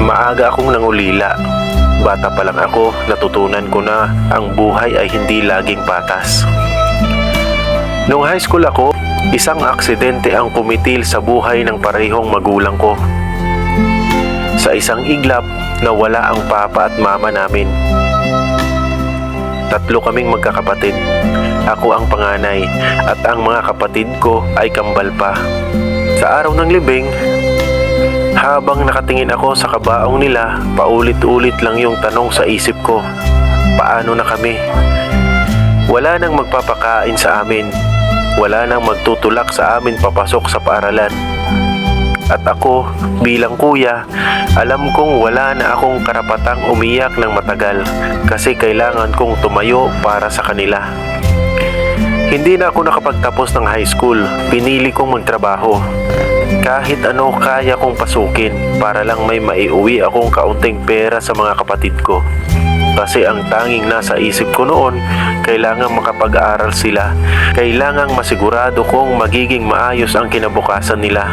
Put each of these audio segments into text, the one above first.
Maaga akong nangulila. Bata pa lang ako, natutunan ko na ang buhay ay hindi laging patas. Nung high school ako, isang aksidente ang kumitil sa buhay ng parehong magulang ko. Sa isang iglap, nawala ang papa at mama namin. Tatlo kaming magkakapatid. Ako ang panganay at ang mga kapatid ko ay kambal pa. Sa araw ng libing, habang nakatingin ako sa kabaong nila, paulit-ulit lang yung tanong sa isip ko, paano na kami? Wala nang magpapakain sa amin. Wala nang magtutulak sa amin papasok sa paaralan. At ako, bilang kuya, alam kong wala na akong karapatang umiyak ng matagal kasi kailangan kong tumayo para sa kanila. Hindi na ako nakapagtapos ng high school. Pinili kong magtrabaho. Kahit ano kaya kong pasukin para lang may maiuwi akong kaunting pera sa mga kapatid ko. Kasi ang tanging nasa isip ko noon, kailangang makapag-aral sila. Kailangang masigurado kong magiging maayos ang kinabukasan nila.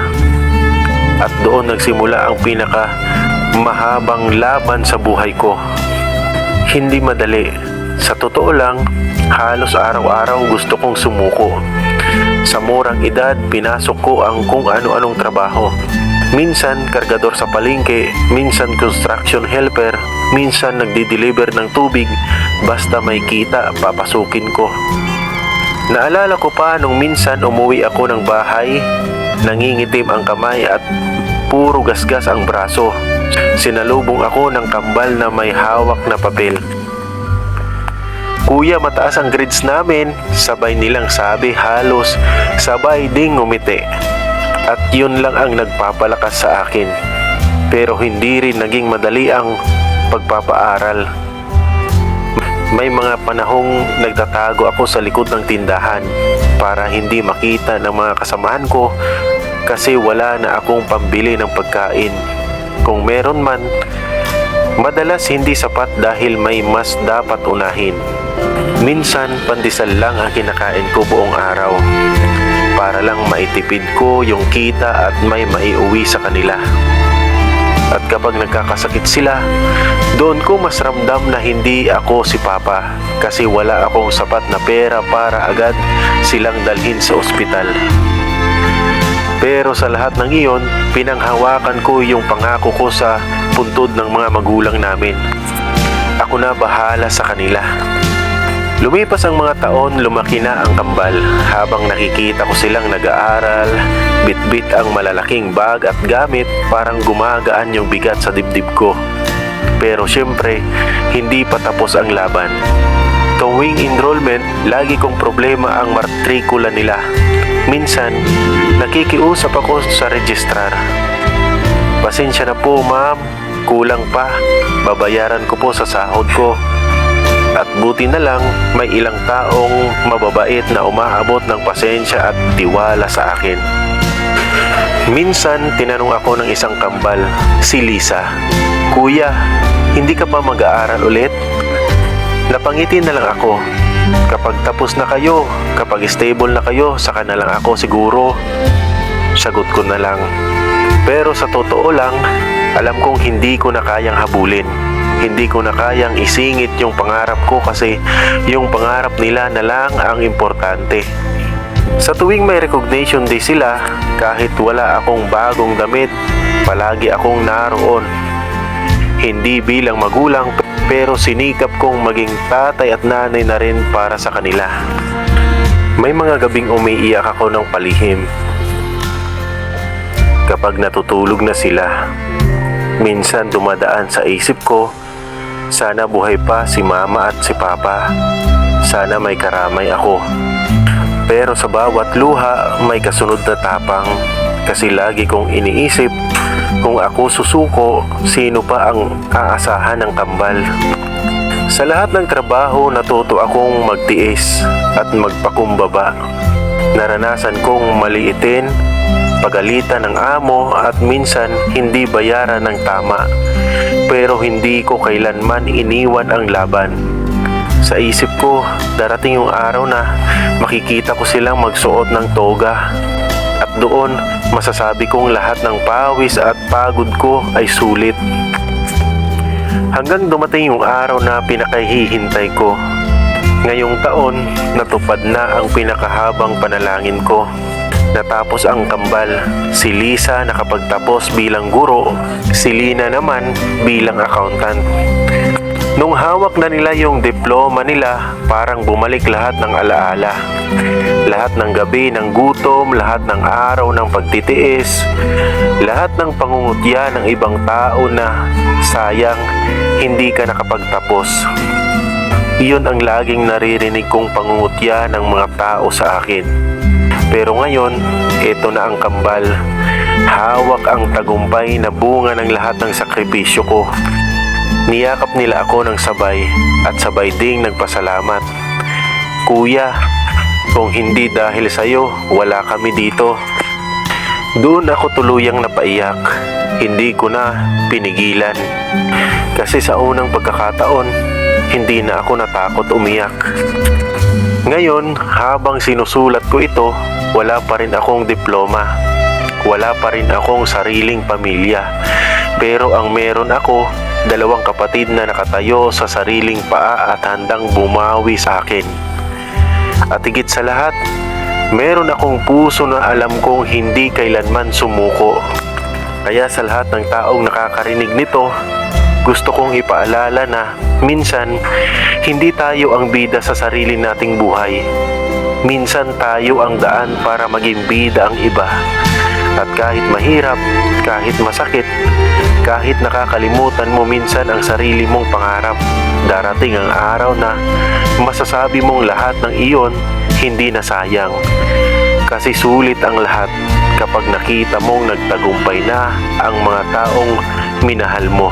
At doon nagsimula ang pinaka mahabang laban sa buhay ko. Hindi madali. Sa totoo lang, halos araw-araw gusto kong sumuko. Sa murang edad, pinasok ko ang kung ano-anong trabaho. Minsan, kargador sa palengke, minsan construction helper, minsan nagdi-deliver ng tubig, basta may kita, papasukin ko. Naalala ko pa nung minsan umuwi ako ng bahay, nangingitim ang kamay at puro gasgas ang braso. Sinalubong ako ng kambal na may hawak na papel. Kuya, mataas ang grades namin, sabay nilang sabi, halos sabay ding ngumiti. At yun lang ang nagpapalakas sa akin. Pero hindi rin naging madali ang pagpapaaral. May mga panahong nagtatago ako sa likod ng tindahan para hindi makita ng mga kasamahan ko kasi wala na akong pambili ng pagkain. Kung meron man, madalas hindi sapat dahil may mas dapat unahin. Minsan, pandesal lang ang kinakain ko buong araw para lang maitipid ko yung kita at may maiuwi sa kanila. At kapag nagkakasakit sila, doon ko mas ramdam na hindi ako si Papa kasi wala akong sapat na pera para agad silang dalhin sa ospital. Pero sa lahat ng iyon, pinanghawakan ko yung pangako ko sa puntod ng mga magulang namin. Ako na bahala sa kanila. Lumipas ang mga taon, lumaki na ang kambal. Habang nakikita ko silang nag-aaral, bit-bit ang malalaking bag at gamit, parang gumagaan yung bigat sa dibdib ko. Pero syempre, hindi pa tapos ang laban. Tuwing enrollment, lagi kong problema ang matrikula nila. Minsan, nakikiusap ako sa registrar. Pasensya na po ma'am, kulang pa. Babayaran ko po sa sahod ko. At buti na lang, may ilang taong mababait na umaabot ng pasensya at tiwala sa akin. Minsan, tinanong ako ng isang kambal, si Lisa, Kuya, hindi ka ba mag-aaral ulit? Napangiti na lang ako. Kapag tapos na kayo, kapag stable na kayo, saka na lang ako siguro. Sagot ko na lang. Pero sa totoo lang, alam kong hindi ko na kayang habulin. Hindi ko na kayang isingit yung pangarap ko kasi yung pangarap nila na lang ang importante. Sa tuwing may recognition day sila, kahit wala akong bagong damit, palagi akong naroon. Hindi bilang magulang, pero sinikap kong maging tatay at nanay na rin para sa kanila. May mga gabing umiiyak ako ng palihim. Kapag natutulog na sila, minsan dumadaan sa isip ko, sana buhay pa si mama at si papa. Sana may karamay ako. Pero sa bawat luha, may kasunod na tapang. Kasi lagi kong iniisip, kung ako susuko, sino pa ang aasahan ng kambal? Sa lahat ng trabaho, natuto akong magtiis at magpakumbaba. Naranasan kong maliitin, pagalitan ng amo at minsan hindi bayaran ng tama. Pero hindi ko kailanman iniwan ang laban. Sa isip ko, darating yung araw na makikita ko silang magsuot ng toga. At doon, masasabi kong lahat ng pawis at pagod ko ay sulit. Hanggang dumating yung araw na pinakahihintay ko. Ngayong taon, natupad na ang pinakahabang panalangin ko. Natapos ang kambal, si Lisa nakapagtapos bilang guro, si Lina naman bilang accountant. Nung hawak na nila yung diploma nila, parang bumalik lahat ng alaala. Lahat ng gabi ng gutom, lahat ng araw ng pagtitiis, lahat ng pangungutya ng ibang tao na sayang hindi ka nakapagtapos. Iyon ang laging naririnig kong pangungutya ng mga tao sa akin. Pero ngayon, ito na ang kambal. Hawak ang tagumpay na bunga ng lahat ng sakripisyo ko. Niyakap nila ako ng sabay at sabay ding nagpasalamat. Kuya, kung hindi dahil sa'yo, wala kami dito. Doon ako tuluyang napaiyak. Hindi ko na pinigilan. Kasi sa unang pagkakataon, hindi na ako natakot umiyak. Ngayon, habang sinusulat ko ito, wala pa rin akong diploma. Wala pa rin akong sariling pamilya. Pero ang meron ako, 2 kapatid na nakatayo sa sariling paa at handang bumawi sa akin. At higit sa lahat, meron akong puso na alam kong hindi kailanman sumuko. Kaya sa lahat ng taong nakakarinig nito, gusto kong ipaalala na minsan, hindi tayo ang bida sa sarili nating buhay. Minsan tayo ang daan para maging bida ang iba. At kahit mahirap, kahit masakit, kahit nakakalimutan mo minsan ang sarili mong pangarap, darating ang araw na masasabi mong lahat ng iyon hindi na sayang. Kasi sulit ang lahat kapag nakita mong nagtagumpay na ang mga taong minahal mo.